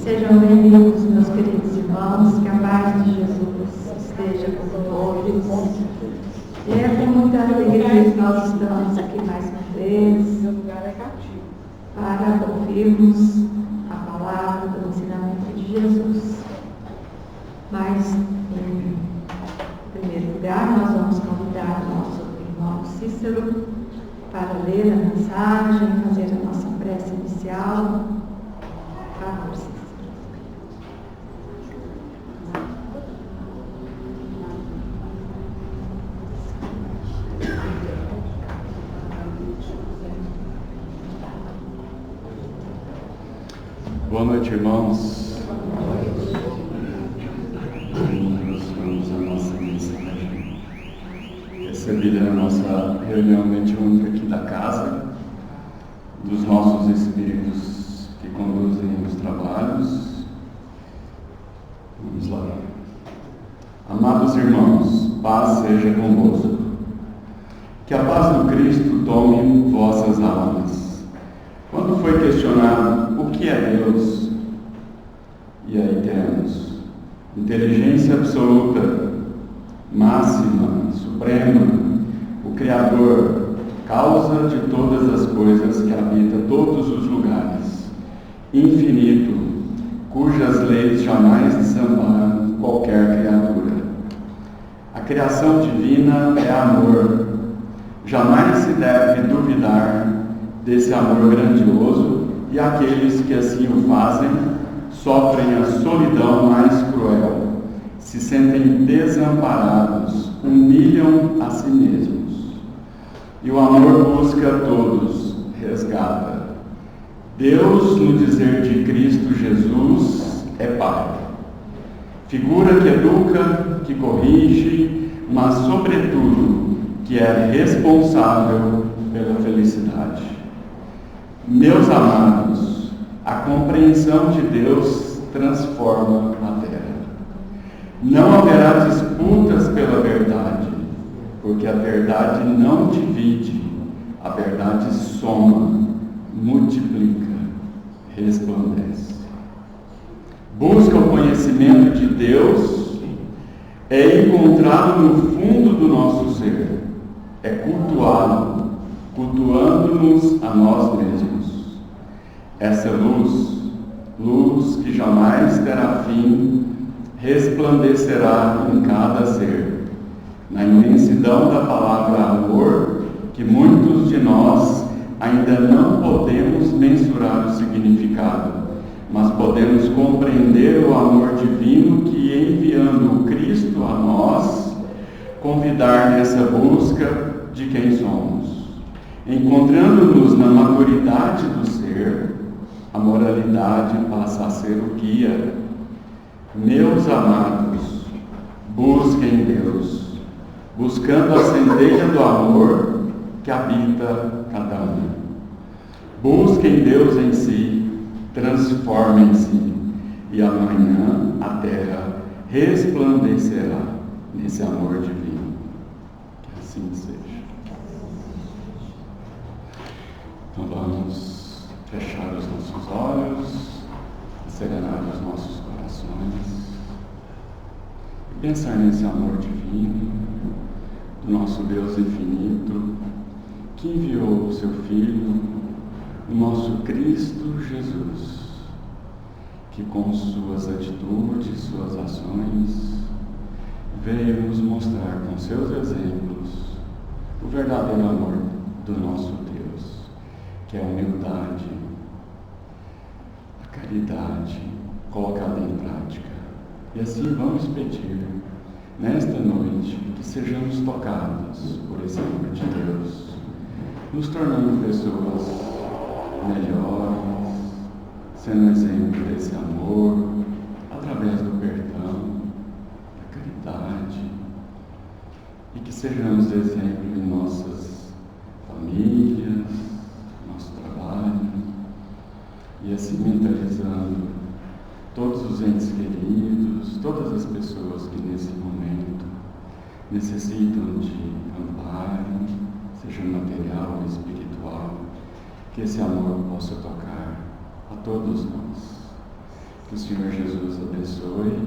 Sejam bem-vindos, meus queridos irmãos, que a paz de Jesus esteja com todos. E é com muita alegria que nós estamos aqui mais uma vez para ouvirmos a palavra do ensinamento de Jesus. Mas, em primeiro lugar, nós vamos convidar o nosso irmão Cícero para ler a mensagem, fazer a nossa prece inicial. Por favor, Cícero. Boa noite, irmãos. Nós vamos a nossa mensagem recebida na nossa reunião mediúnica aqui da casa, dos nossos espíritos que conduzem os trabalhos. Vamos lá. Amados irmãos, paz seja convosco. Que a paz do Cristo tome vossas almas. Quando foi questionado o que é Deus, e aí temos inteligência absoluta, máxima, suprema, o Criador, causa de todas as coisas que habita todos os lugares, infinito, cujas leis jamais desamparam qualquer criatura. A criação divina é amor. Jamais se deve duvidar desse amor grandioso, e aqueles que assim o fazem sofrem a solidão mais cruel, se sentem desamparados, humilham a si mesmos. E o amor busca todos, resgata. Deus, no dizer de Cristo Jesus, é Pai. Figura que educa, que corrige, mas sobretudo que é responsável pela felicidade. Meus amados, a compreensão de Deus transforma a terra. Não haverá disputas pela verdade, porque a verdade não divide, a verdade soma, multiplica, resplandece. Busca o conhecimento de Deus, é encontrado no fundo do nosso ser, é cultuado, cultuando-nos a nós mesmos. Essa luz que jamais terá fim, resplandecerá em cada ser, na imensidão da palavra amor, que muitos de nós ainda não podemos mensurar o significado, mas podemos compreender o amor divino que, enviando o Cristo a nós, convidar nessa busca de quem somos. Encontrando-nos na maturidade do ser, a moralidade passa a ser o guia. Meus amados, busquem Deus, buscando a centelha do amor que habita cada um. Busquem Deus em si, transformem-se, e amanhã a terra resplandecerá nesse amor divino. Que assim seja. Então vamos fechar os nossos olhos, serenar os nossos corações e pensar nesse amor divino do nosso Deus infinito, que enviou o seu Filho, o nosso Cristo Jesus, que com suas atitudes, suas ações, veio nos mostrar com seus exemplos o verdadeiro amor do nosso Deus, que é a humildade, a caridade colocada em prática. E assim vamos pedir, nesta noite, que sejamos tocados por esse amor de Deus, nos tornando pessoas melhores, sendo exemplo desse amor, através do perdão, da caridade, e que sejamos exemplo em nossas famílias, nosso trabalho, e assim mentalizando todos os entes queridos, todas as pessoas que nesse momento necessitam de amparo, seja material ou espiritual, que esse amor possa tocar todos nós. Que o Senhor Jesus abençoe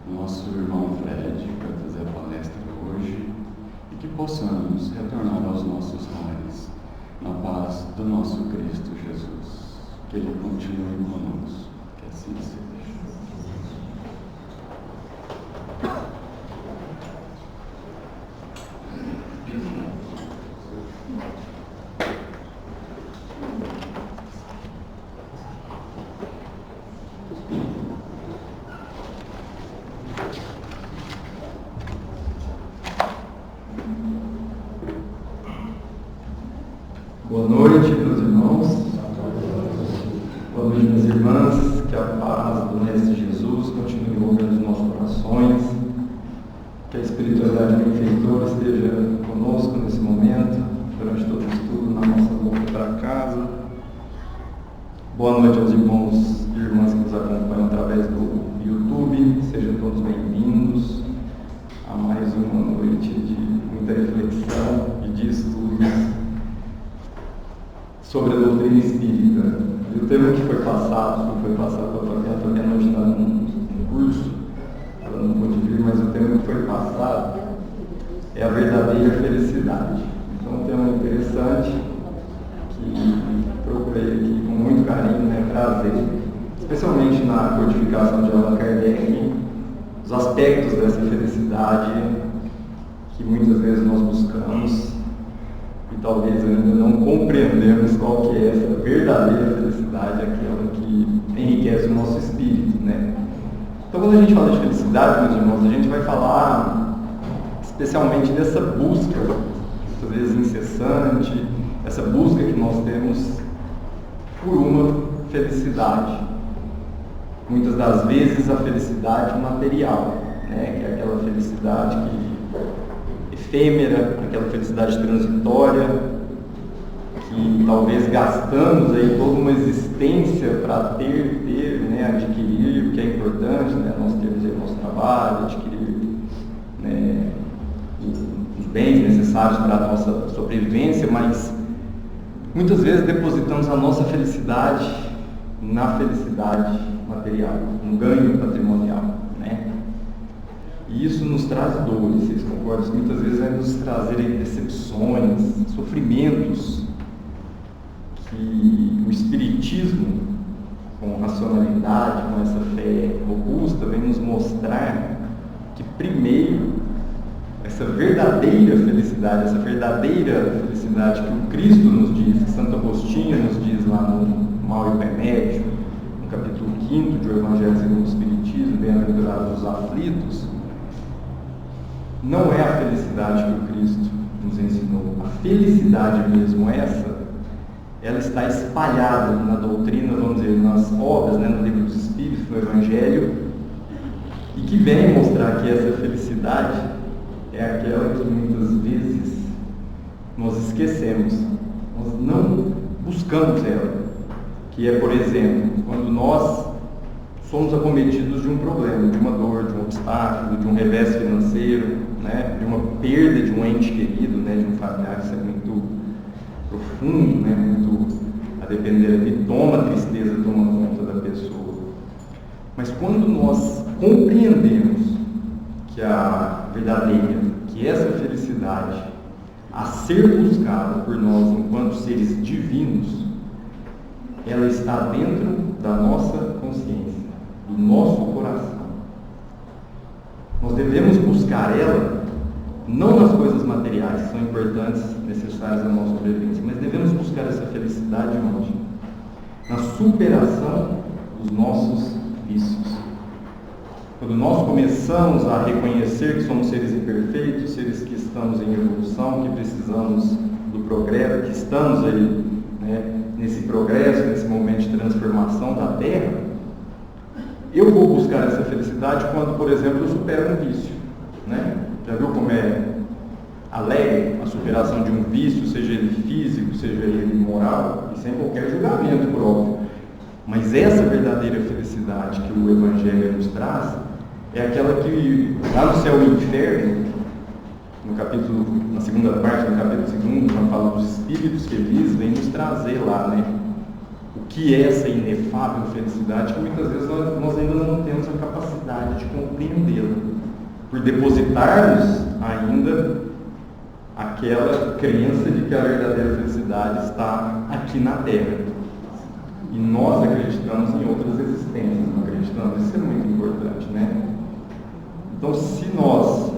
o nosso irmão Fred para fazer a palestra hoje e que possamos retornar aos nossos lares na paz do nosso Cristo Jesus. Que Ele continue conosco. Que assim seja. Boa noite, meus irmãos. Boa noite, minhas irmãs. Que a paz do Mestre Jesus continue envolvendo os nossos corações. Que a espiritualidade benfeitora esteja conosco nesse momento, durante todo o estudo, na nossa volta para casa. Boa noite aos irmãos e irmãs que nos acompanham através do YouTube. Sejam todos bem-vindos a mais uma noite de muita reflexão e de estudos sobre a doutrina espírita. E o tema que foi passado para a Fabiana hoje está num curso, ela não pôde vir, mas o tema que foi passado é a verdadeira felicidade. Então, um tema interessante que procurei aqui com muito carinho, trazer, especialmente na codificação de Allan Kardec, os aspectos dessa felicidade que muitas vezes nós buscamos e talvez ainda não compreendemos qual que é essa verdadeira felicidade, aquela que enriquece o nosso espírito, né? Então, quando a gente fala de felicidade, meus irmãos, a gente vai falar especialmente dessa busca, muitas vezes incessante, essa busca que nós temos por uma felicidade. Muitas das vezes a felicidade material, né? Que é aquela felicidade efêmera, aquela felicidade transitória, que talvez gastamos aí toda uma existência para ter, né, adquirir o que é importante, né, nós termos aí o nosso trabalho, adquirir, né, os bens necessários para a nossa sobrevivência, mas muitas vezes depositamos a nossa felicidade na felicidade material, no ganho patrimonial, né? E isso nos traz dores, vocês concordam? Muitas vezes vai nos trazer decepções, sofrimentos, que o Espiritismo, com racionalidade, com essa fé robusta, vem nos mostrar que primeiro, essa verdadeira felicidade que o Cristo nos diz, que Santo Agostinho nos diz lá no Mal e Remédio, no capítulo 5 do Evangelho segundo o Espiritismo, bem-aventurados os aflitos, não é a felicidade que o Cristo nos ensinou. A felicidade mesmo ela está espalhada na doutrina, vamos dizer, nas obras, né, no livro dos Espíritos, no Evangelho, e que vem mostrar que essa felicidade é aquela que muitas vezes nós esquecemos, nós não buscamos ela, que é, por exemplo, quando nós somos acometidos de um problema, de uma dor, de um obstáculo, de um revés financeiro, né, de uma perda de um ente querido, né, de um familiar, isso é muito profundo, né, muito a depender ali, a tristeza toma conta da pessoa. Mas quando nós compreendemos que essa felicidade a ser buscada por nós enquanto seres divinos, ela está dentro da nossa consciência, do nosso coração. Nós devemos buscar ela não nas coisas materiais, que são importantes, necessárias à nossa sobrevivência, mas devemos buscar essa felicidade onde? Na superação dos nossos vícios. Quando nós começamos a reconhecer que somos seres imperfeitos, seres que estamos em evolução, que precisamos do progresso, que estamos aí, né, nesse progresso, nesse momento de transformação da Terra, eu vou buscar essa felicidade quando, por exemplo, eu supero um vício, né? Já viu como é alegre a superação de um vício, seja ele físico, seja ele moral, e sem qualquer julgamento, por óbvio. Mas essa verdadeira felicidade que o Evangelho nos traz é aquela que, lá no Céu e Inferno, na segunda parte, no capítulo 2, quando fala dos espíritos felizes, vem nos trazer lá, né? o que é essa inefável felicidade, que muitas vezes nós ainda não temos a capacidade de compreendê-la, por depositarmos ainda aquela crença de que a verdadeira felicidade está aqui na Terra. E nós acreditamos em outras existências, não acreditamos? Isso é muito importante, né? Então, se nós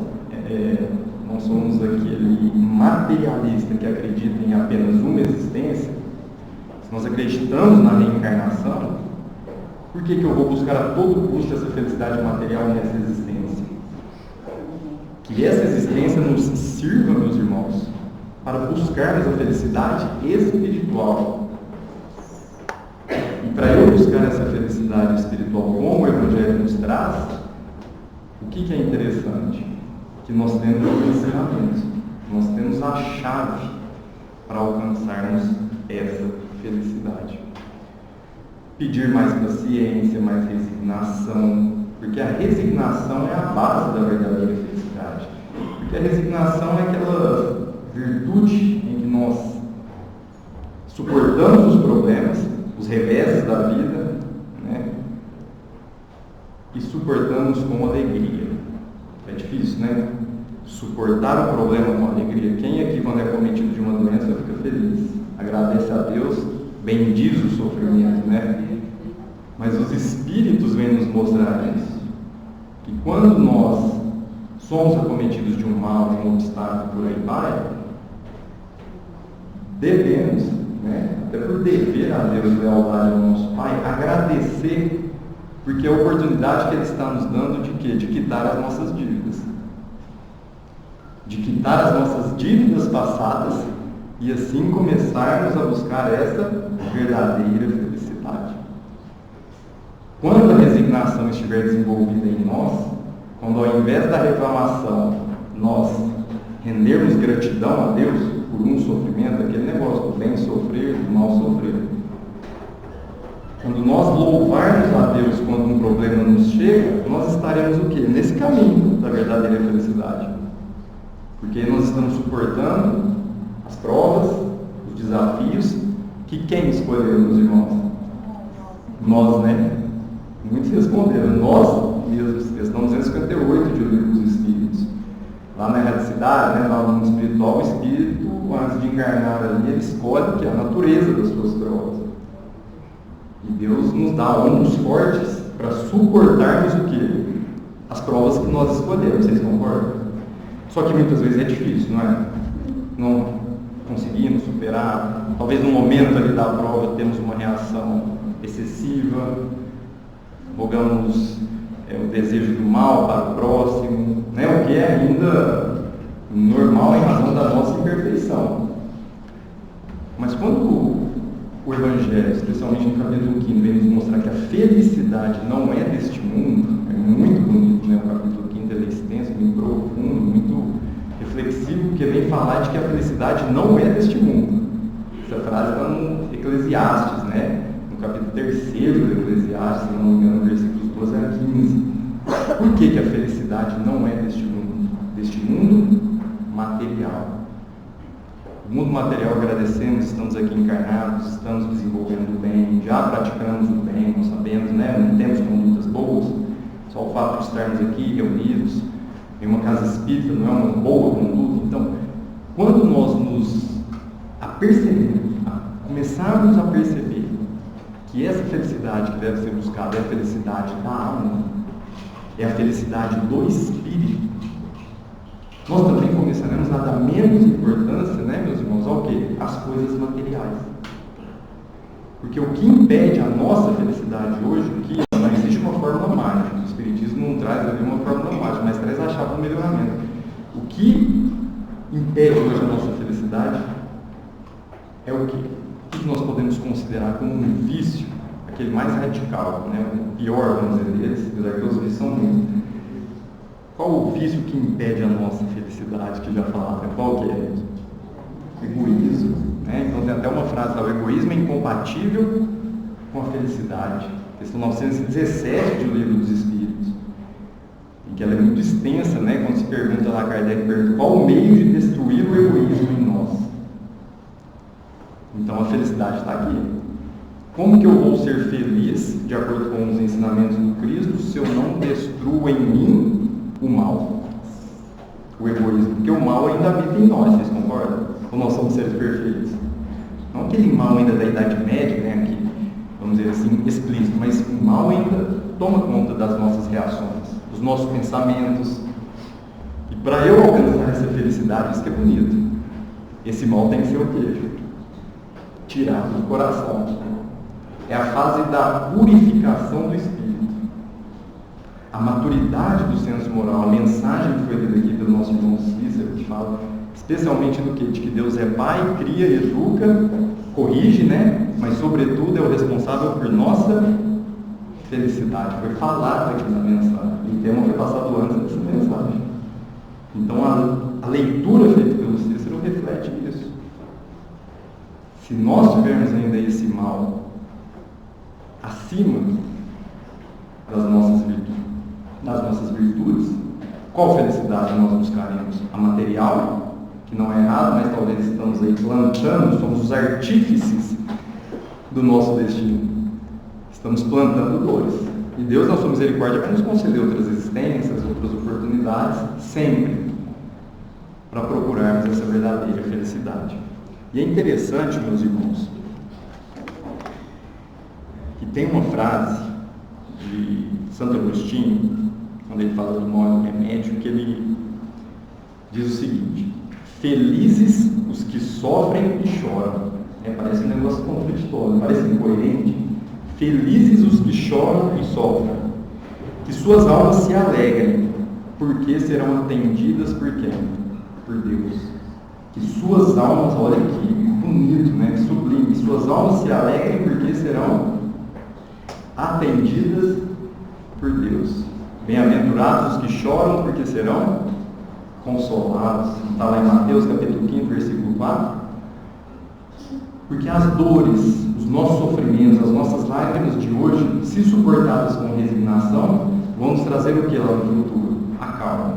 não somos aquele materialista que acredita em apenas uma existência, se nós acreditamos na reencarnação, por que eu vou buscar a todo custo essa felicidade material nessa existência? Que essa existência nos sirva, meus irmãos, para buscarmos a felicidade espiritual. E para eu buscar essa felicidade espiritual como o Evangelho nos traz, o que é interessante? Que nós temos o ensinamento, nós temos a chave para alcançarmos essa felicidade. Pedir mais paciência, mais resignação, porque a resignação é a base da verdadeira felicidade. Porque a resignação é aquela virtude em que nós suportamos os problemas, os reveses da vida, né? E suportamos com alegria. É difícil, né? Suportar o problema com alegria. Quem aqui, quando é cometido de uma doença, fica feliz? Agradece a Deus, bendiz o sofrimento, né? Mas os Espíritos vêm nos mostrar isso. Que quando nós somos acometidos de um mal, de um obstáculo, por aí vai, devemos, né? Até por dever a Deus, lealdade ao nosso Pai, agradecer, porque é a oportunidade que Ele está nos dando de quê? De quitar as nossas dívidas. De quitar as nossas dívidas passadas e assim começarmos a buscar essa verdadeira felicidade. Quando a resignação estiver desenvolvida em nós, quando ao invés da reclamação nós rendermos gratidão a Deus por um sofrimento, aquele negócio do bem sofrer, do mal sofrer, quando nós louvarmos a Deus quando um problema nos chega, nós estaremos o quê? Nesse caminho da verdadeira felicidade. Porque nós estamos suportando as provas, os desafios, que quem escolheu, meus irmãos? Nós, né? Muitos responderam, nós mesmos. Questão 258 de O Livro dos Espíritos. Lá na erradicidade, né, lá no mundo espiritual, o espírito, antes de encarnar ali, ele escolhe que é a natureza das suas provas. E Deus nos dá ânimos fortes para suportarmos o quê? As provas que nós escolhemos, vocês concordam? Só que muitas vezes é difícil, não é? Não conseguimos superar. Talvez no momento ali da prova temos uma reação excessiva, rogamos o desejo do mal para o próximo, né? O que é ainda normal em razão da nossa imperfeição. Mas quando o Evangelho, especialmente no capítulo 5, vem nos mostrar que a felicidade não é deste mundo, é muito bonito, né? O capítulo 5 ele é extenso, muito profundo, muito reflexivo, porque vem falar de que a felicidade não é deste mundo. Essa frase está no Eclesiastes, né? No capítulo 3 do Eclesiastes, se não me engano, versículos 12 a 15. Por que a felicidade não é deste mundo? Deste mundo material. O mundo material, agradecemos, estamos aqui encarnados, estamos desenvolvendo o bem, já praticamos o bem, nós sabemos, né? Não temos condutas boas. Só o fato de estarmos aqui reunidos em uma casa espírita não é uma boa conduta. Então, quando nós nos apercebemos, começarmos a perceber que essa felicidade que deve ser buscada é a felicidade da alma, é a felicidade do espírito, nós também começaremos a dar menos importância, né, meus irmãos, ao quê? Às coisas materiais. Porque o que impede a nossa felicidade hoje, que não existe uma fórmula mágica, o Espiritismo não traz ali uma fórmula mágica, mas traz a chave do melhoramento. O que impede hoje a nossa felicidade é o quê? O que nós podemos considerar como um vício, aquele mais radical, né? O pior, vamos dizer, deles, apesar que os vícios são muitos. Qual o vício que impede a nossa felicidade, que já falava? Qual que é? Egoísmo. Né? Então tem até uma frase lá, o egoísmo é incompatível com a felicidade. Questão 917 de O Livro dos Espíritos. E que ela é muito extensa, né? Quando se pergunta lá, Kardec pergunta, qual o meio de destruir o egoísmo em nós? Então a felicidade está aqui. Como que eu vou ser feliz, de acordo com os ensinamentos do Cristo, se eu não destruo em mim o mal, o egoísmo? Porque o mal ainda habita em nós, vocês concordam? Ou nós somos seres perfeitos? Não aquele mal ainda da Idade Média, né, aqui, vamos dizer assim, explícito, mas o mal ainda toma conta das nossas reações, dos nossos pensamentos. E para eu alcançar essa felicidade, isso que é bonito, esse mal tem que ser o quê? Tirado do coração. É a fase da purificação do espírito. A maturidade do senso moral, a mensagem que foi lida aqui pelo nosso irmão Cícero, que fala especialmente do que? De que Deus é Pai, cria, educa, corrige, né? Mas sobretudo é o responsável por nossa felicidade. Foi falado aqui na mensagem. O tema foi passado antes dessa mensagem. Então a leitura feita pelo Cícero reflete isso. Se nós tivermos ainda esse mal acima das nossas virtudes, qual felicidade nós buscaremos? A material, que não é errado, mas talvez estamos aí plantando, somos os artífices do nosso destino. Estamos plantando dores. E Deus, na sua misericórdia, vai nos conceder outras existências, outras oportunidades, sempre, para procurarmos essa verdadeira felicidade. E é interessante, meus irmãos, que tem uma frase de Santo Agostinho, quando ele fala do mal e do remédio, que ele diz o seguinte: felizes os que sofrem e choram. Parece um negócio contraditório, parece incoerente. Felizes os que choram e sofrem, que suas almas se alegrem, porque serão atendidas por quem? Por Deus. Que suas almas, olha que bonito, né? Que sublime, que suas almas se alegrem porque serão atendidas por Deus. Bem-aventurados os que choram porque serão consolados. Está lá em Mateus capítulo 15, versículo 4. Porque as dores, os nossos sofrimentos, as nossas lágrimas de hoje, se suportadas com resignação, vão nos trazer o que lá no futuro? A calma,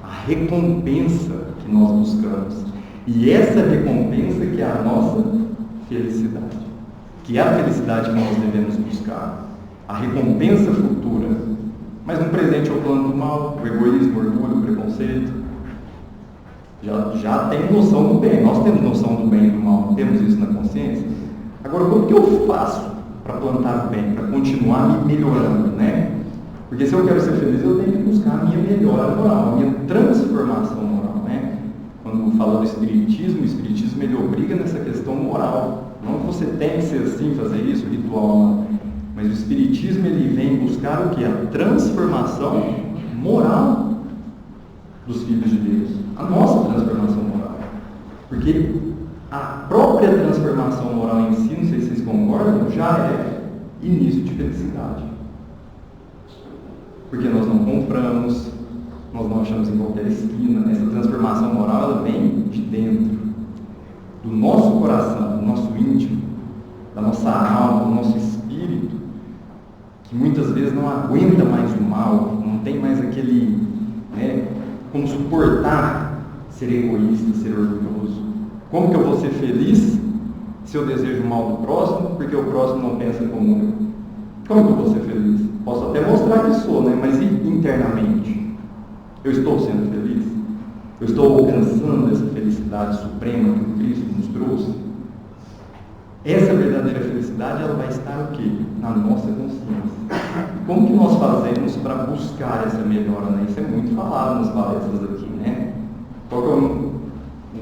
a recompensa que nós buscamos. E essa recompensa que é a nossa felicidade, que é a felicidade que nós devemos buscar, a recompensa futura. Mas no presente é o plano do mal, o egoísmo, o orgulho, o preconceito. Já tem noção do bem, nós temos noção do bem e do mal, temos isso na consciência. Agora, como que eu faço para plantar o bem, para continuar me melhorando, né? Porque se eu quero ser feliz, eu tenho que buscar a minha melhora moral, a minha transformação moral, né? Quando fala do Espiritismo, o Espiritismo ele obriga nessa questão moral. Não que você tem que ser assim, fazer isso, ritual, não. Mas o Espiritismo ele vem buscar o que? A transformação moral dos filhos de Deus. A nossa transformação moral. Porque a própria transformação moral em si, não sei se vocês concordam, já é início de felicidade. Porque nós não compramos, nós não achamos em qualquer esquina. Essa transformação moral ela vem de dentro, do nosso coração, do nosso íntimo, da nossa alma, do nosso espírito, que muitas vezes não aguenta mais o mal, não tem mais aquele, né, como suportar ser egoísta, ser orgulhoso. Como que eu vou ser feliz se eu desejo o mal do próximo, porque o próximo não pensa como eu? Como que eu vou ser feliz? Posso até mostrar que sou, né? Mas e internamente? Eu estou sendo feliz? Eu estou alcançando essa felicidade suprema que o Cristo nos trouxe? Essa verdadeira felicidade, ela vai estar o quê? Na nossa consciência. Como que nós fazemos para buscar essa melhora, né? Isso é muito falado nas palestras aqui, né? Qual que é o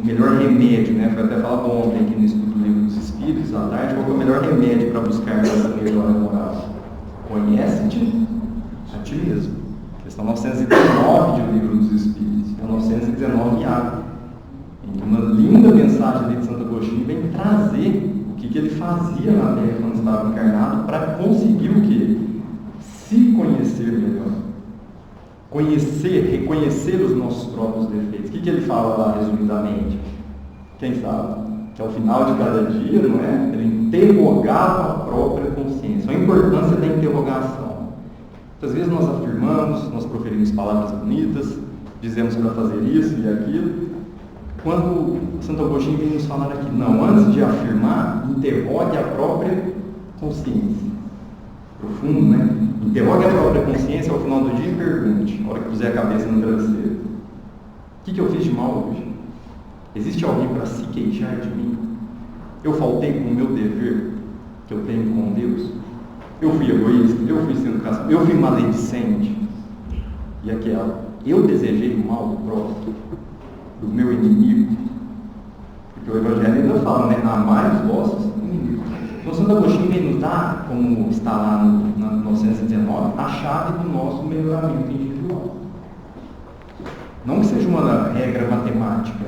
melhor remédio, né? Foi até falado ontem aqui no estudo do Livro dos Espíritos, à tarde, qual que é o melhor remédio para buscar essa melhora moral? Conhece-te a ti mesmo. Questão 919 de O Livro dos Espíritos, é 919A. Então, uma linda mensagem ali de Santo Agostinho vem trazer o que ele fazia na Terra quando estava encarnado para conseguir o quê? Se conhecer melhor. Conhecer, reconhecer os nossos próprios defeitos. O que ele fala lá, resumidamente? Quem sabe? Que ao final de cada dia, não é? Ele interrogava a própria consciência. A importância da interrogação. Muitas vezes nós afirmamos, nós proferimos palavras bonitas, dizemos para fazer isso e aquilo. Quando Santo Agostinho vem nos falar aqui, não, antes de afirmar, interrogue a própria consciência. Profundo, né? Interrogue a própria consciência ao final do dia e pergunte, na hora que puser a cabeça no travesseiro: o que eu fiz de mal hoje? Existe alguém para se queixar de mim? Eu faltei com o meu dever que eu tenho com Deus? Eu fui egoísta? Eu fui sem educação? Eu fui maledicente? E aquela, eu desejei o mal do próximo, do meu inimigo? Porque o Evangelho ainda fala, né? Amai os vossos inimigos. Então, Santo Agostinho vem nos dar, como está lá no 919, a chave do nosso melhoramento individual. Não que seja uma regra matemática,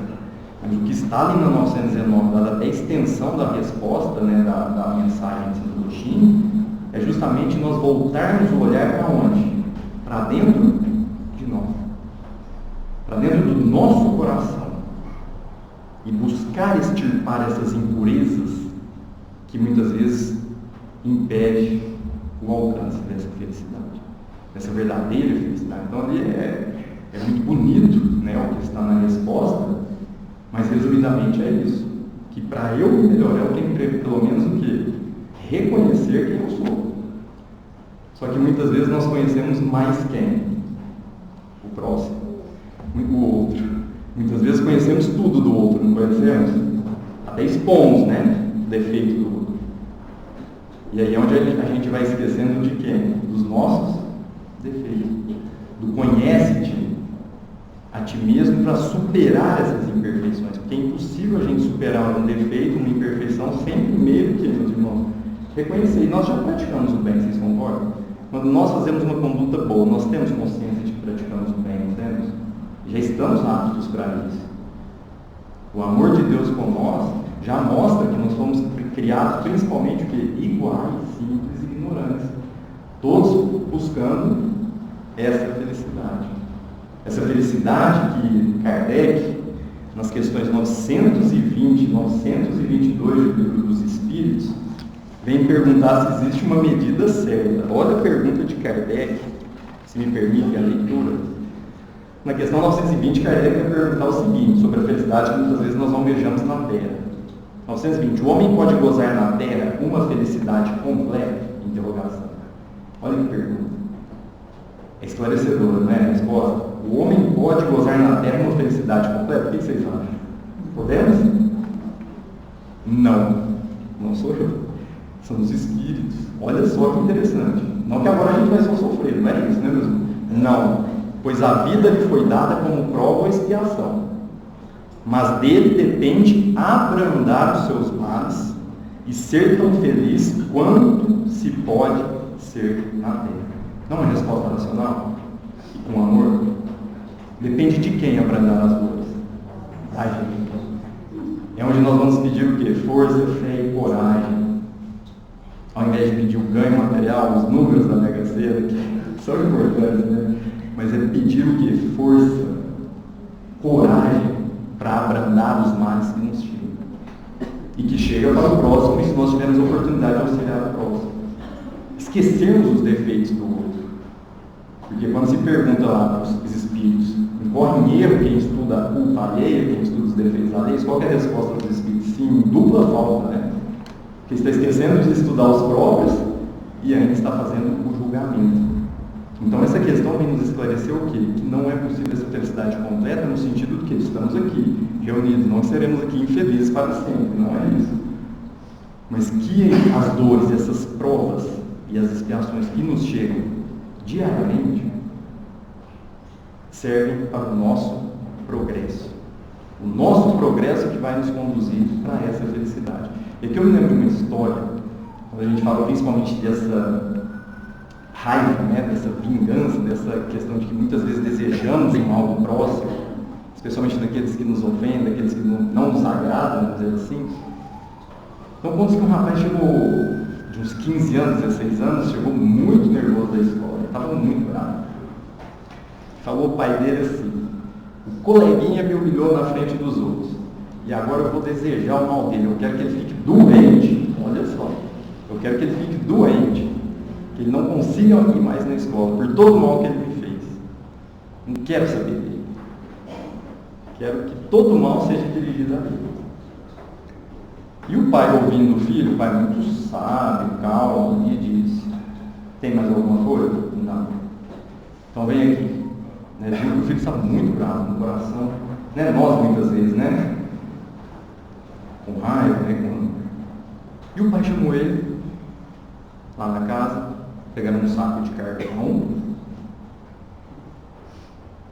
mas o que está ali no 919, dada até a extensão da resposta, né, da mensagem de Santo Agostinho, é justamente nós voltarmos o olhar para onde? Para dentro de nós. Para dentro do nosso coração. E buscar extirpar essas impurezas que muitas vezes impede o alcance dessa felicidade, dessa verdadeira felicidade. Então ali é muito bonito, né, o que está na resposta, mas resumidamente é isso, que para eu melhorar eu tenho que pelo menos o quê? Reconhecer quem eu sou. Só que muitas vezes nós conhecemos mais quem? O próximo, o outro. Muitas vezes conhecemos tudo do outro, não conhecemos? Até expomos, né, o defeito do outro. E aí é onde a gente vai esquecendo de quem? Dos nossos defeitos. Do conhece-te a ti mesmo para superar essas imperfeições. Porque é impossível a gente superar um defeito, uma imperfeição, sem primeiro que, meus irmãos, reconhecer. E nós já praticamos o bem, vocês concordam? Quando nós fazemos uma conduta boa, nós temos consciência de que praticamos o bem, não temos? Já estamos aptos para isso. O amor de Deus com nós já mostra que nós fomos criados principalmente iguais, simples e ignorantes. Todos buscando essa felicidade. Essa felicidade que Kardec, nas questões 920 e 922 do Livro dos Espíritos, vem perguntar se existe uma medida certa. Olha a pergunta de Kardec, se me permite a leitura. Na questão 920, Kardec vai perguntar o seguinte, sobre a felicidade que muitas vezes nós almejamos na Terra. 920, o homem pode gozar na Terra uma felicidade completa? Interrogação. Olha que pergunta. É esclarecedora, não é a resposta? O homem pode gozar na Terra uma felicidade completa? O que vocês acham? Podemos? Não. Não sou eu. São os Espíritos. Olha só que interessante. Não que agora a gente vai só sofrer, não é isso, né, mesmo? Não. Pois a vida lhe foi dada como prova ou expiação. Mas dele depende abrandar os seus males e ser tão feliz quanto se pode ser na Terra. Não é uma resposta racional e com amor? Depende de quem abrandar as dores? Da gente. É onde nós vamos pedir o quê? Força, fé e coragem. Ao invés de pedir o ganho material, os números da Mega Sena, que são importantes, né? Mas é pedir o quê? Força, coragem para abrandar os males que nos chegam. E que chega para o próximo, e se nós tivermos a oportunidade de auxiliar o próximo. Esquecermos os defeitos do outro. Porque quando se pergunta lá para os espíritos, incorre em erro quem estuda a culpa alheia, quem estuda os defeitos alheios, qual é a resposta dos espíritos? Sim, dupla falta, né? Porque está esquecendo de estudar os próprios e ainda está fazendo o julgamento. Então essa questão vem nos esclarecer o quê? Que não é possível essa felicidade completa no sentido de que estamos aqui reunidos, não seremos aqui infelizes para sempre, não é isso. Mas que as dores, essas provas e as expiações que nos chegam diariamente servem para o nosso progresso. O nosso progresso que vai nos conduzir para essa felicidade. E aqui eu me lembro de uma história, quando a gente fala principalmente dessa raiva, né, dessa vingança, dessa questão de que muitas vezes desejamos o mal do próximo, especialmente daqueles que nos ofendem, daqueles que não nos agradam, vamos dizer assim. Então, quando um rapaz chegou de uns 15 anos, 16 anos, chegou muito nervoso da escola, estava muito bravo. Falou o pai dele assim: o coleguinha me humilhou na frente dos outros, e agora eu vou desejar o mal dele, eu quero que ele fique doente. Olha só, eu quero que ele fique doente, que ele não consiga ir mais na escola, por todo o mal que ele me fez. Não quero saber dele. Quero que todo o mal seja dirigido a ele. E o pai, ouvindo o filho, o pai muito sábio, calmo, Tem mais alguma coisa? Não. Então vem aqui. Né? O filho está muito bravo no coração. Né? Nós muitas vezes, né? Com raiva, né? E o pai chamou ele lá na casa, pegaram um saco de carvão,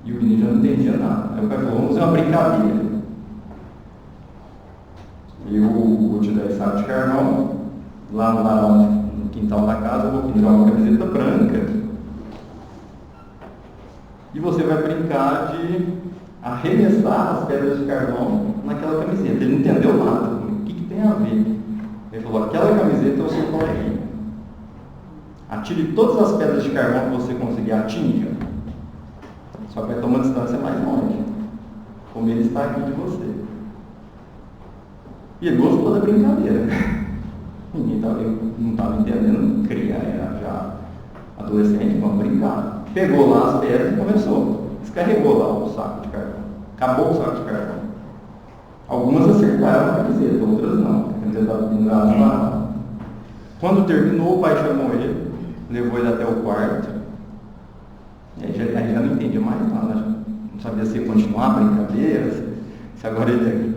e o menino já não entendia nada. Aí o pai falou, vamos fazer uma brincadeira. Eu vou te dar esse saco de carvão, lá no varal, no quintal da casa, eu vou pendurar uma camiseta branca, e você vai brincar de arremessar as pedras de carvão naquela camiseta. Ele não entendeu nada. O que tem a ver? Ele falou, aquela camiseta é o seu coleguinha. Atire todas as pedras de carvão que você conseguir, atinja. Só que vai tomar uma distância mais longe. Como ele está aqui de você. E ele gostou da brincadeira. Ninguém não estava entendendo, era já adolescente, vamos brincar. Pegou lá as pedras e começou. Descarregou lá o saco de carvão. Acabou o saco de carvão. Algumas acertaram a camiseta, outras não. A camiseta estava pendurada no varal. Quando terminou, o pai chamou ele, levou ele até o quarto. E aí já não entendia mais nada. Não sabia se ia continuar a brincadeira, se agora ele ia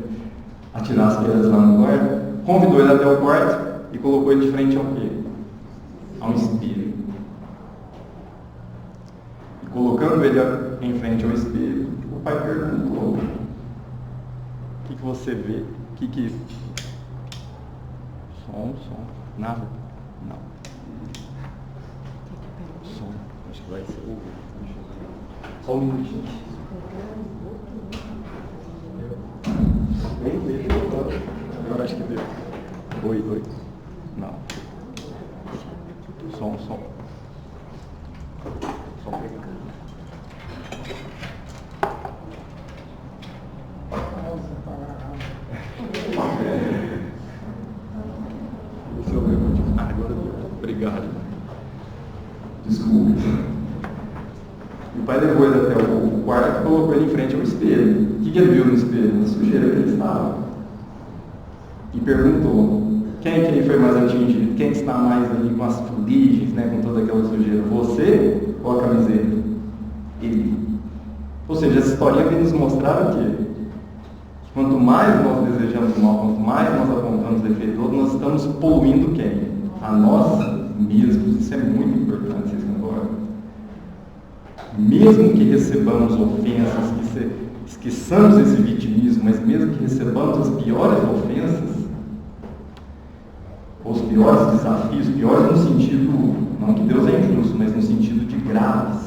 atirar as pedras lá no quarto. Convidou ele até o quarto e colocou ele de frente ao quê? A um espelho. E colocando ele em frente ao espelho, o pai perguntou: o que você vê? Som, nada? Não. Som, acho que vai ser o... Só um minutinho. Agora acho que deu. Oi. Não. Som. Som pegando. Agora deu. Obrigado. Desculpe. O pai levou ele até o quarto e colocou ele em frente ao espelho. O que ele viu no espelho? A sujeira que ele estava. E perguntou: quem foi mais atingido? Quem está mais ali com as fuligens, né, com toda aquela sujeira? Você ou a camiseta? Ele. Ou seja, essa historinha vem nos mostrar o quê? Quanto mais nós desejamos mal, quanto mais nós apontamos defeito, nós estamos poluindo quem? A nós mesmos. Isso é muito importante, vocês concordam? Mesmo que recebamos ofensas, que esqueçamos esse vitimismo, mas mesmo que recebamos as piores ofensas, os piores desafios, piores no sentido, não que Deus é injusto, mas no sentido de graves,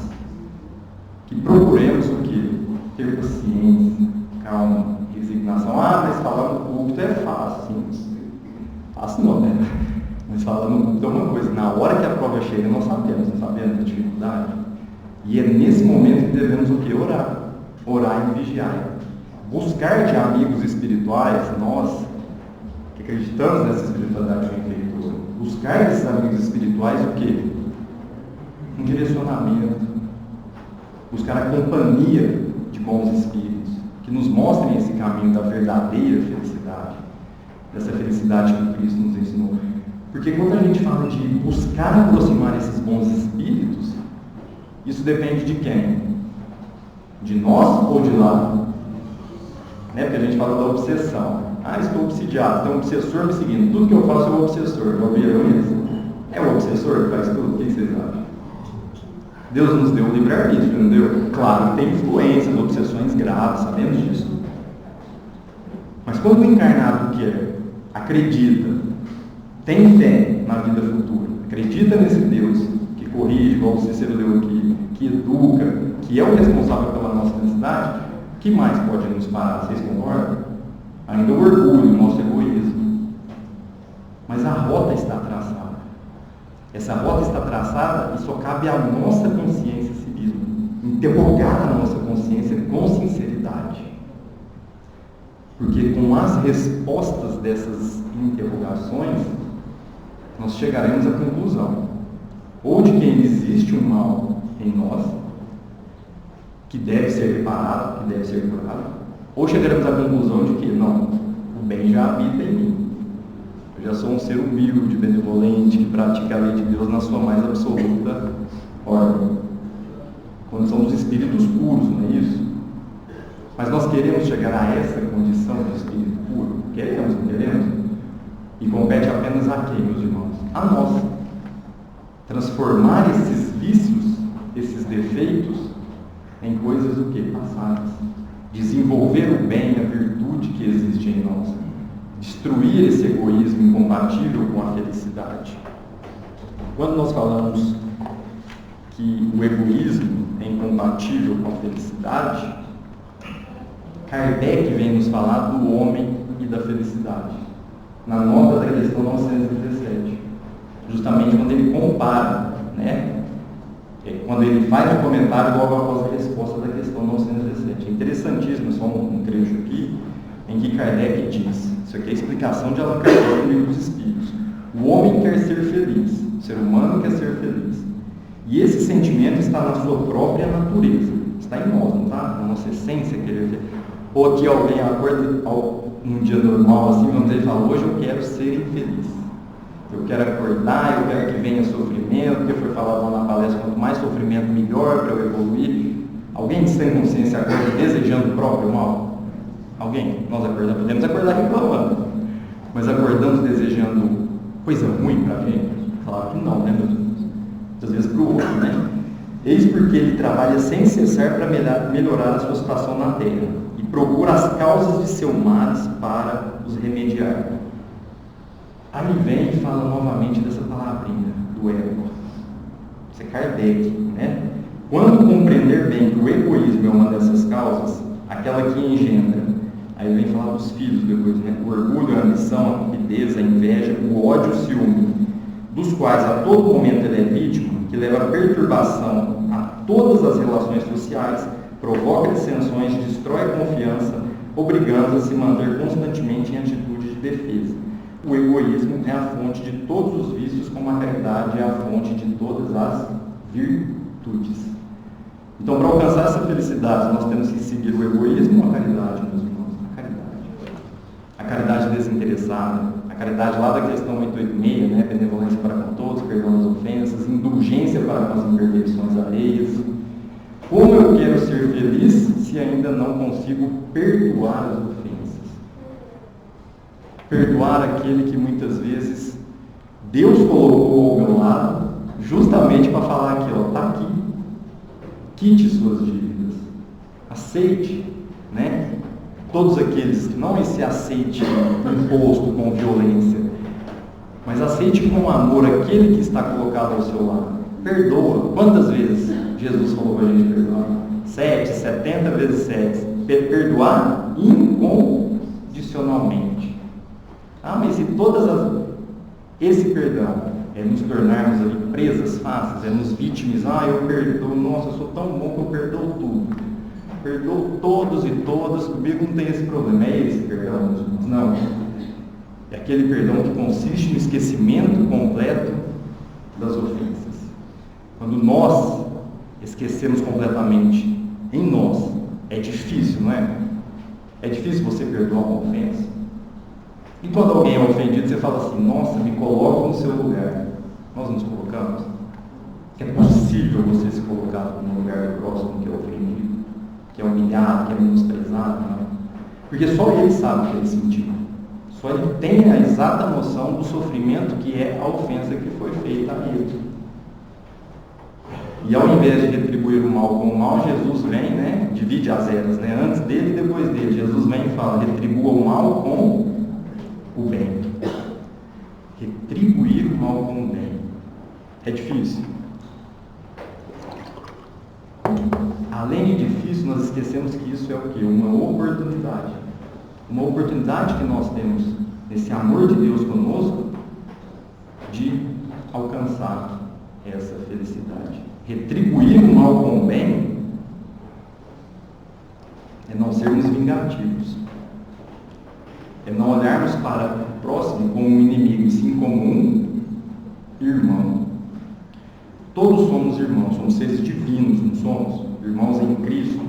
que procuremos o quê? Ter paciência, calma, resignação. Mas falar no púlpito é fácil, sim. Fácil não, né? Mas falar no púlpito é uma coisa. Na hora que a prova chega, nós sabemos da dificuldade. E é nesse momento que devemos o quê? Orar e vigiar. Buscar de amigos espirituais, nós que acreditamos nessa espiritualidade benfeitora, buscar desses amigos espirituais o quê? Um direcionamento, buscar a companhia de bons espíritos, que nos mostrem esse caminho da verdadeira felicidade, dessa felicidade que Cristo nos ensinou. Porque quando a gente fala de buscar aproximar esses bons espíritos, isso depende de quem? De nós ou de lá? Né? Porque a gente fala da obsessão. Estou obsidiado, tem um obsessor me seguindo. Tudo que eu faço é o obsessor. Já ouviram isso? É o obsessor que faz tudo? O que vocês acham? Deus nos deu o livre-arbítrio, não deu? Claro, tem influências, obsessões graves, sabemos disso. Mas quando o encarnado quer, acredita, tem fé na vida futura, acredita nesse Deus que corrige, igual o Cícero leu aqui, que educa, que é o responsável pela nossa felicidade, o que mais pode nos parar? Vocês concordam? Ainda o orgulho, o nosso egoísmo. Mas a rota está traçada. Essa rota está traçada e só cabe à nossa consciência civil interrogar a nossa consciência com sinceridade. Porque com as respostas dessas interrogações, nós chegaremos à conclusão ou de que existe um mal em nós, que deve ser reparado, que deve ser curado, ou chegaremos à conclusão de que não, o bem já habita em mim. Eu já sou um ser humilde, benevolente, que pratica a lei de Deus na sua mais absoluta ordem. Quando somos espíritos puros, não é isso? Mas nós queremos chegar a essa condição de espírito puro? Queremos, não queremos? E compete apenas a quem, meus irmãos? A nós. Transformar esses vícios, esses defeitos, em coisas do que? Passadas. Desenvolver o bem, a virtude que existe em nós. Destruir esse egoísmo incompatível com a felicidade. Quando nós falamos que o egoísmo é incompatível com a felicidade, Kardec vem nos falar do homem e da felicidade, na nota da questão 917, justamente quando ele compara, né? Quando ele faz o comentário logo após a resposta da questão 917. É interessantíssimo, só um trecho aqui, em que Kardec diz, isso aqui é a explicação de Allan Kardec no Livro dos Espíritos: o homem quer ser feliz, o ser humano quer ser feliz, e esse sentimento está na sua própria natureza, está em nós, não está? Na nossa essência, querer ser. Ou aqui alguém acorda num dia normal, assim, vamos dizer, e fala: hoje eu quero ser infeliz, eu quero acordar, eu quero que venha sofrimento, porque foi falado lá na palestra, quanto mais sofrimento, melhor para eu evoluir. Alguém sem consciência acorda desejando o próprio mal? Alguém? Nós acordamos, podemos acordar reclamando, mas acordamos desejando coisa ruim para a gente? Claro que não, né, meus irmãos? Muitas vezes para o outro, né? Eis porque ele trabalha sem cessar para melhorar a sua situação na terra e procura as causas de seus males para os remediar. Aí vem e fala novamente dessa palavrinha, do ego. Isso é Kardec, né? Quando compreender bem que o egoísmo é uma dessas causas, aquela que engendra, aí vem falar dos filhos do egoísmo, né? O orgulho, a ambição, a cupidez, a inveja, o ódio, o ciúme, dos quais a todo momento ele é vítima, que leva a perturbação a todas as relações sociais, provoca dissensões, destrói a confiança, obrigando a se manter constantemente em atitude de defesa. O egoísmo é a fonte de todos os vícios, como a caridade é a fonte de todas as virtudes. Então, para alcançar essa felicidade, nós temos que seguir o egoísmo ou a caridade, meus irmãos? A caridade. A caridade desinteressada, a caridade lá da questão 886, né? Benevolência para com todos, perdão das ofensas, indulgência para com as imperfeições alheias. Como eu quero ser feliz se ainda não consigo perdoar as ofensas? Perdoar aquele que muitas vezes Deus colocou ao meu lado, justamente para falar aqui, ó, está aqui. Quite suas dívidas, aceite, né? Todos aqueles, não esse aceite imposto com violência, mas aceite com amor aquele que está colocado ao seu lado. Perdoa. Quantas vezes Jesus falou para a gente perdoar? 7, 70 vezes 7. Perdoar incondicionalmente. Ah, mas se esse perdão é nos tornarmos ali presas fáceis, é nos vitimizar, eu perdoo, nossa, eu sou tão bom que eu perdoo tudo. Perdoo todos e todas, comigo não tem esse problema. É esse perdão, meus irmãos? Não. É aquele perdão que consiste no esquecimento completo das ofensas. Quando nós esquecemos completamente em nós, é difícil, não é? É difícil você perdoar uma ofensa. E quando alguém é ofendido, você fala assim: nossa, me coloca no seu lugar. Nós nos colocamos? É possível você se colocar no lugar do próximo que é ofendido, que é humilhado, que é menosprezado? Não. Porque só ele sabe o que ele sentiu. Só ele tem a exata noção do sofrimento que é a ofensa que foi feita a ele. E ao invés de retribuir o mal com o mal, Jesus vem, né? Divide as eras, né? Antes dele e depois dele. Jesus vem e fala: retribua o mal com o bem. Retribuir o mal com o bem. É difícil. Além de difícil, nós esquecemos que isso é o quê? Uma oportunidade. Uma oportunidade que nós temos, nesse amor de Deus conosco, de alcançar essa felicidade. Retribuir o mal com o bem é não sermos vingativos. É não olharmos para o próximo como um inimigo, e sim como um irmão. Todos somos irmãos, somos seres divinos, não somos? Irmãos em Cristo.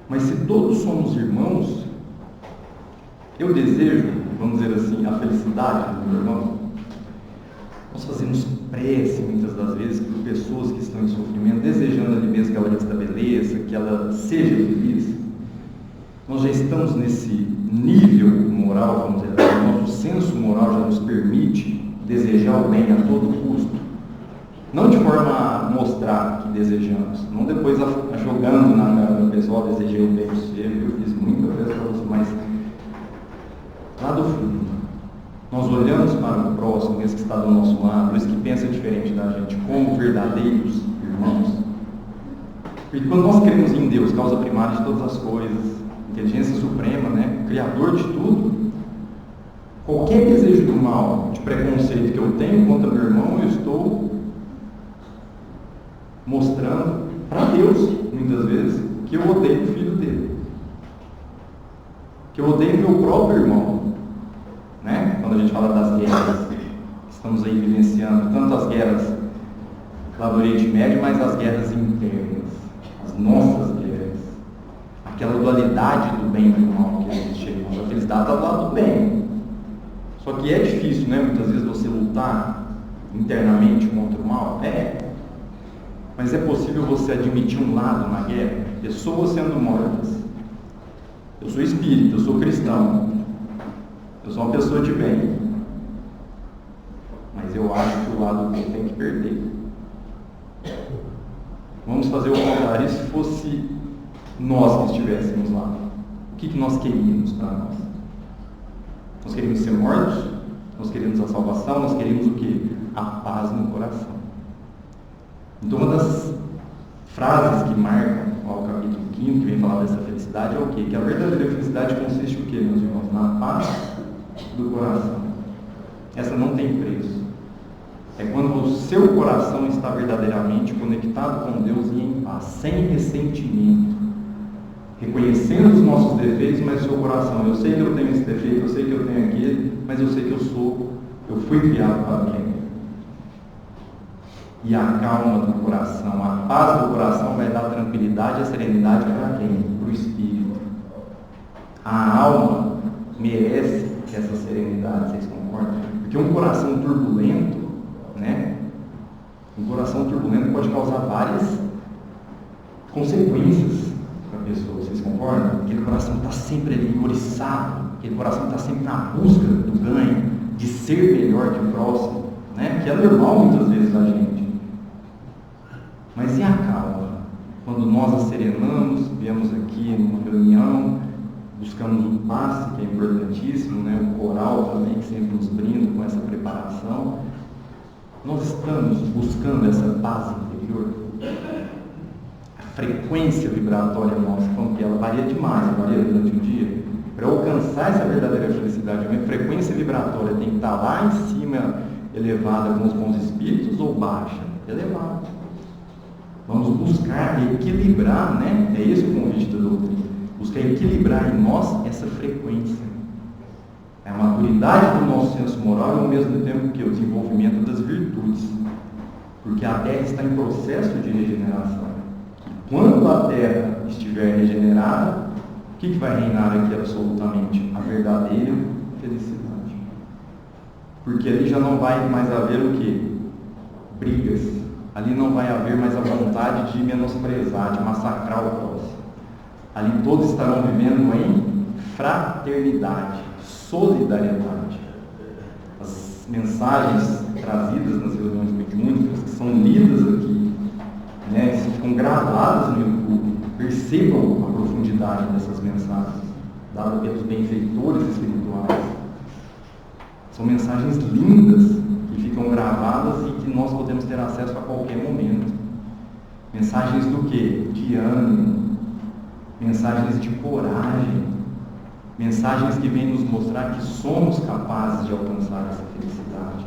Mas se todos somos irmãos, eu desejo, vamos dizer assim, a felicidade do meu irmão? Nós fazemos prece muitas das vezes por pessoas que estão em sofrimento, desejando ali mesmo que ela restabeleça, que ela seja feliz. Nós já estamos nesse nível moral, vamos dizer assim, nosso senso moral já nos permite desejar o bem a todo custo. Não de forma a mostrar que desejamos, não depois jogando na cara da pessoa, desejei o bem para você, eu fiz muita vez para você, mas lá do fundo, nós olhamos para o próximo, esse que está do nosso lado, esse que pensa diferente da gente, como verdadeiros irmãos. Porque quando nós cremos em Deus, causa primária de todas as coisas, inteligência suprema, né, criador de tudo, qualquer desejo do mal, de preconceito que eu tenho contra meu irmão, eu estou mostrando para Deus, muitas vezes, que eu odeio o filho dele, que eu odeio meu próprio irmão, né? Quando a gente fala das guerras, estamos aí vivenciando tanto as guerras lá do Oriente Médio, mas as guerras internas, as nossas guerras, aquela dualidade do bem e do mal que existe aí. A felicidade está do lado do bem, só que é difícil, né? Muitas vezes você lutar internamente contra o mal, mas é possível você admitir um lado na guerra, pessoas sendo mortas. Eu sou espírita, eu sou cristão, eu sou uma pessoa de bem, mas eu acho que o lado bem tem que perder. Vamos fazer o contrário. E se fosse nós que estivéssemos lá, o que nós queríamos para nós? Nós queríamos ser mortos? Nós queríamos a salvação? Nós queríamos o quê? A paz no coração. Então, uma das frases que marcam o capítulo 5, que vem falar dessa felicidade, é o quê? Que a verdadeira felicidade consiste o quê, meus irmãos? Na paz do coração. Essa não tem preço. É quando o seu coração está verdadeiramente conectado com Deus e em paz, sem ressentimento, reconhecendo os nossos defeitos, mas o seu coração, eu sei que eu tenho esse defeito, eu sei que eu tenho aquele, mas eu sei que eu fui criado para mim. E a calma do coração, a paz do coração vai dar tranquilidade e serenidade para quem? Para o espírito. A alma merece essa serenidade, vocês concordam? Porque um coração turbulento, né? Um coração turbulento pode causar várias consequências para a pessoa, vocês concordam? Aquele coração está sempre ali, oriçado, aquele coração está sempre na busca do ganho, de ser melhor que o próximo, né? Que é normal muitas vezes da gente. Mas e a calma? Quando nós a serenamos, viemos aqui numa reunião, buscamos um passe, que é importantíssimo, né? O coral também, que sempre nos brinda com essa preparação. Nós estamos buscando essa paz interior. A frequência vibratória nossa, como que ela varia demais, varia durante o dia. Para alcançar essa verdadeira felicidade, a minha frequência vibratória tem que estar lá em cima, elevada com os bons espíritos, ou baixa? Elevada. Vamos buscar equilibrar, né? É esse o convite da doutrina. Buscar equilibrar em nós essa frequência. É a maturidade do nosso senso moral e ao mesmo tempo que o desenvolvimento das virtudes. Porque a Terra está em processo de regeneração. E quando a Terra estiver regenerada, o que vai reinar aqui absolutamente? A verdadeira felicidade. Porque ali já não vai mais haver o quê? Brigas. Ali não vai haver mais a vontade de menosprezar, de massacrar o próximo. Ali todos estarão vivendo em fraternidade, solidariedade. As mensagens trazidas nas reuniões mediúnicas, que são lidas aqui, né, ficam gravadas no YouTube, percebam a profundidade dessas mensagens, dadas pelos benfeitores espirituais. São mensagens lindas, que ficam gravadas e que nós podemos ter acesso a qualquer momento. Mensagens do quê? De ânimo, mensagens de coragem, mensagens que vêm nos mostrar que somos capazes de alcançar essa felicidade,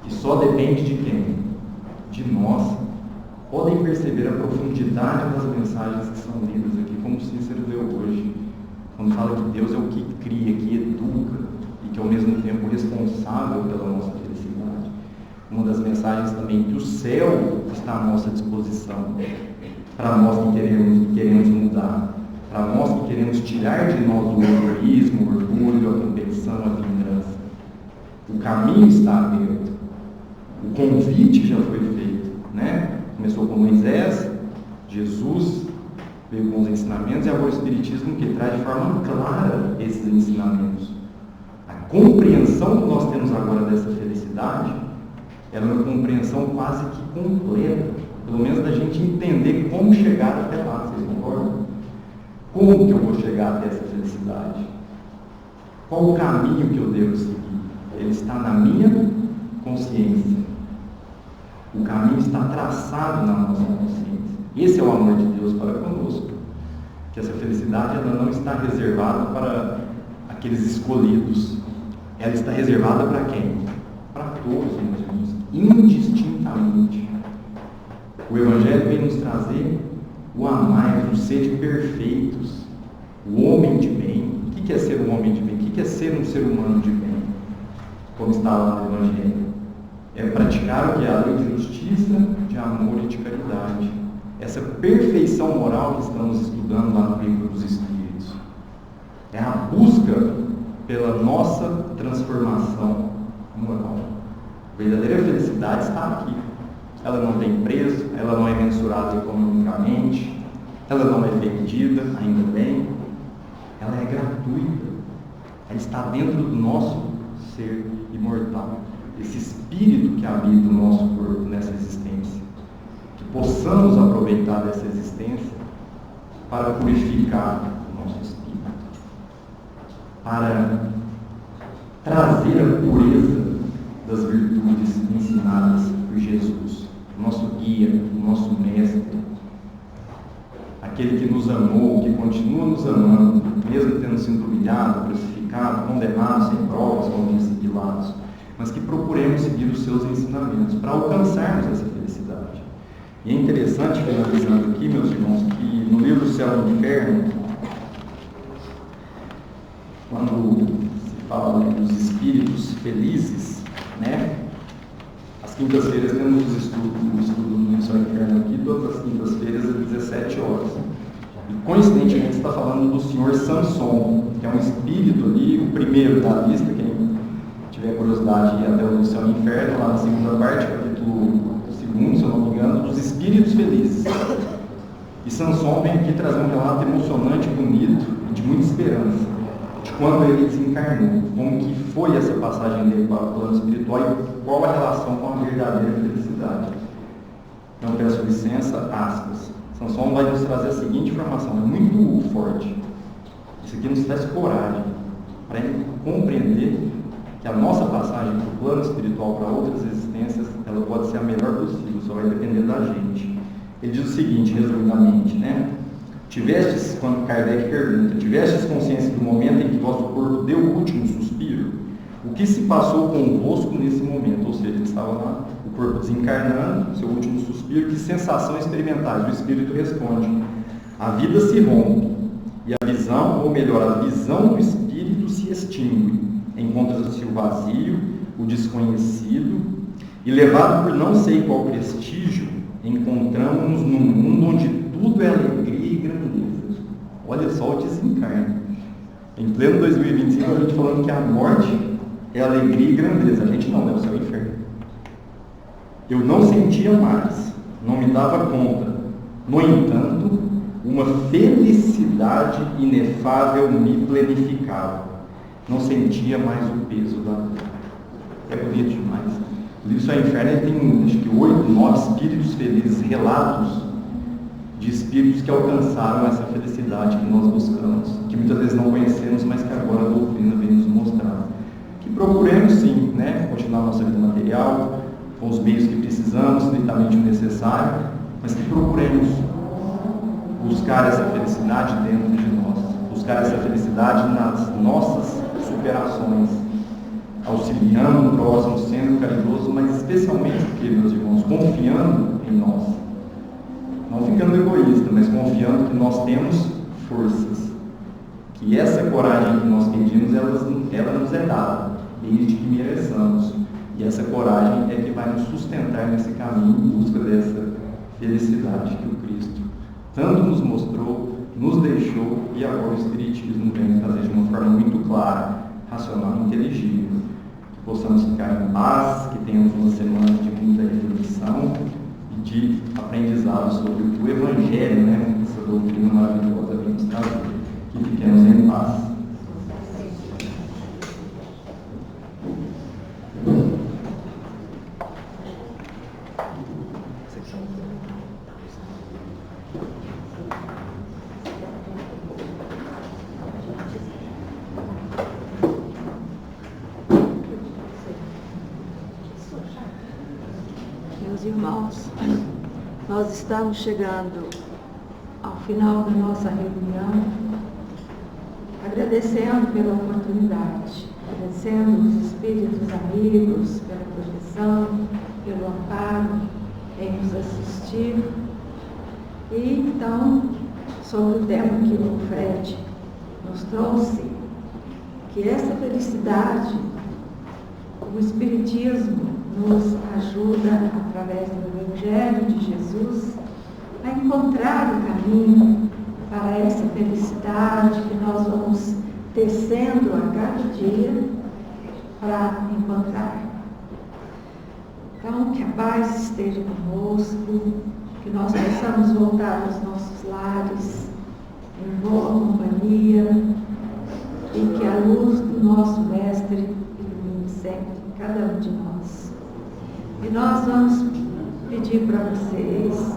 que só depende de quem? De nós. Podem perceber a profundidade das mensagens que são lidas aqui, como Cícero leu hoje, quando fala que Deus é o que cria, que educa e que ao mesmo tempo é responsável pela nossa felicidade. Uma das mensagens também que o céu está à nossa disposição, para nós que queremos mudar, para nós que queremos tirar de nós o egoísmo, o orgulho, a competição, a vingança. O caminho está aberto. O convite já foi feito, né? Começou com Moisés, Jesus veio com os ensinamentos, e agora o Espiritismo que traz de forma clara esses ensinamentos. A compreensão que nós temos agora dessa felicidade é uma compreensão quase que completa, pelo menos da gente entender como chegar até lá, vocês concordam? Como que eu vou chegar até essa felicidade? Qual o caminho que eu devo seguir? Ele está na minha consciência. O caminho está traçado na nossa consciência. Esse é o amor de Deus para conosco. Que essa felicidade ela não está reservada para aqueles escolhidos. Ela está reservada para quem? Para todos, meus irmãos, indistintamente. O Evangelho vem nos trazer o amar, o ser perfeitos, o homem de bem. O que é ser um homem de bem? O que é ser um ser humano de bem? Como está lá no Evangelho. É praticar o que é a lei de justiça, de amor e de caridade. Essa perfeição moral que estamos estudando lá no Livro dos Espíritos. É a busca pela nossa transformação moral. A verdadeira felicidade está aqui. Ela não tem preço, ela não é mensurada economicamente, ela não é vendida, ainda bem. Ela é gratuita. Ela está dentro do nosso ser imortal. Esse espírito que habita o nosso corpo nessa existência. Que possamos aproveitar dessa existência para purificar o nosso espírito. Para trazer a pureza das virtudes ensinadas por Jesus. O nosso guia, o nosso mestre. Aquele que nos amou, que continua nos amando, mesmo tendo sido humilhado, crucificado, condenado, sem provas, como disse Pilatos, mas que procuremos seguir os seus ensinamentos para alcançarmos essa felicidade. E é interessante, finalizando aqui, meus irmãos, que no livro Céu e Inferno, quando se fala dos espíritos felizes, né? As quintas-feiras temos o estudo no Céu e Inferno aqui, todas as quintas-feiras às 17 horas. E coincidentemente está falando do senhor Samson, que é um espírito ali, o primeiro da lista, quem tiver curiosidade de ir até o Céu e Inferno, lá na segunda parte, capítulo 2, se eu não me engano, dos espíritos felizes. E Samson vem aqui trazer um relato emocionante, bonito e de muita esperança, de quando ele desencarnou, como que foi essa passagem dele para o plano espiritual e qual a relação com a verdadeira felicidade. Então peço licença, aspas. Samson vai nos trazer a seguinte informação, é muito forte. Isso aqui nos traz coragem para compreender que a nossa passagem do plano espiritual para outras existências, ela pode ser a melhor possível, só vai depender da gente. Ele diz o seguinte, resumidamente, né? Tivestes, quando Kardec pergunta, tivestes consciência do momento em que vosso corpo deu o último suspiro? O que se passou convosco nesse momento? Ou seja, ele estava lá, o corpo desencarnando, seu último suspiro, que sensação experimentais? O espírito responde, a vida se rompe, e a visão, ou melhor, a visão do espírito se extingue. Encontra-se o vazio, o desconhecido, e levado por não sei qual prestígio, encontramos-nos num mundo onde tudo é alegria e grandeza. Olha só o desencarne. Em pleno 2025, a gente falando que a morte é alegria e grandeza. A gente não, é o céu e o inferno. Eu não sentia mais, não me dava conta. No entanto, uma felicidade inefável me plenificava. Não sentia mais o peso da dor. É bonito demais. O livro Céu e Inferno ele tem, acho que 8, 9 espíritos felizes, relatos de espíritos que alcançaram essa felicidade que nós buscamos, que muitas vezes não conhecemos, mas que agora a doutrina vem nos mostrar. Que procuremos sim, né, continuar nossa vida material, com os meios que precisamos, estritamente o necessário, mas que procuremos buscar essa felicidade dentro de nós, buscar essa felicidade nas nossas superações, auxiliando o próximo, sendo caridoso, mas especialmente porque, meus irmãos, confiando em nós. Não ficando egoísta, mas confiando que nós temos forças. Que essa coragem que nós pedimos, ela nos é dada, desde que mereçamos. E essa coragem é que vai nos sustentar nesse caminho em busca dessa felicidade que o Cristo tanto nos mostrou, nos deixou e agora o Espiritismo vem trazer de uma forma muito clara, racional e inteligível. Que possamos ficar em paz, que tenhamos uma semana de muita reflexão e de aprendizado sobre o Evangelho, né? Essa doutrina maravilhosa vem nos trazer. Que fiquemos em paz. Meus irmãos, nós estamos chegando ao final da nossa reunião, agradecendo pela oportunidade, agradecendo os espíritos amigos pela proteção, pelo amparo em nos assistir. E então, sobre o tema que o Fred nos trouxe, que essa felicidade, o Espiritismo nos ajuda, através do Evangelho de Jesus, a encontrar o caminho para essa felicidade que nós vamos tecendo a cada dia para encontrar. Então, que a paz esteja conosco, que nós possamos voltar aos nossos lares em boa companhia e que a luz do nosso Mestre ilumine sempre cada um de nós. E nós vamos pedir para vocês,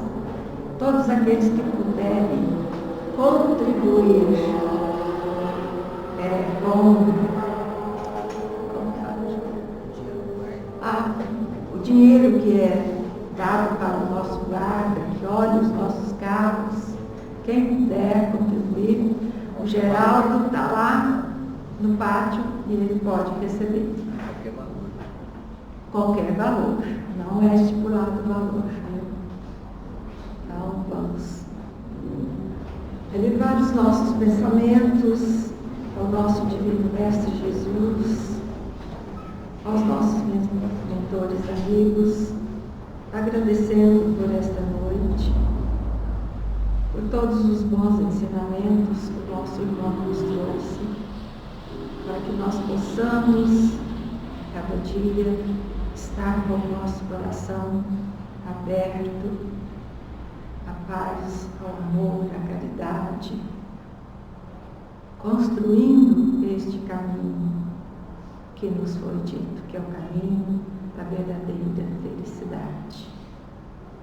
todos aqueles que puderem contribuir com o dinheiro que é dado para o nosso guarda, que olha os nossos carros, quem puder contribuir. O Geraldo está lá no pátio e ele pode receber qualquer valor, não é estipulado o valor. Então vamos elevar os nossos pensamentos ao nosso Divino Mestre Jesus, aos nossos mentores amigos, agradecendo por esta noite, por todos os bons ensinamentos que o nosso irmão nos trouxe, para que nós possamos, cada dia, estar com o nosso coração aberto à paz, ao amor, à caridade, construindo este caminho que nos foi dito, que é o caminho da verdadeira felicidade.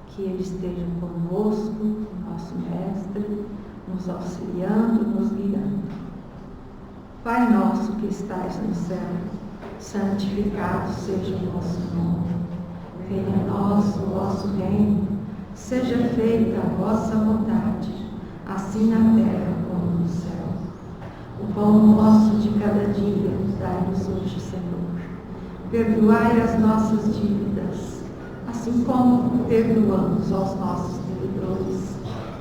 Que Ele esteja conosco, o nosso Mestre, nos auxiliando, nos guiando. Pai nosso que estais no céu, santificado seja o vosso nome. Venha a nós o vosso reino. Seja feita a vossa vontade, assim na terra como no céu. O pão nosso de cada dia dai-nos hoje, Senhor. Perdoai as nossas dívidas, assim como perdoamos aos nossos devedores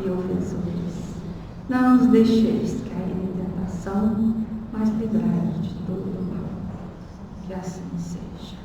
e ofensores. Não nos deixeis cair em tentação, mas livrai-nos de todo o mal. Que assim seja.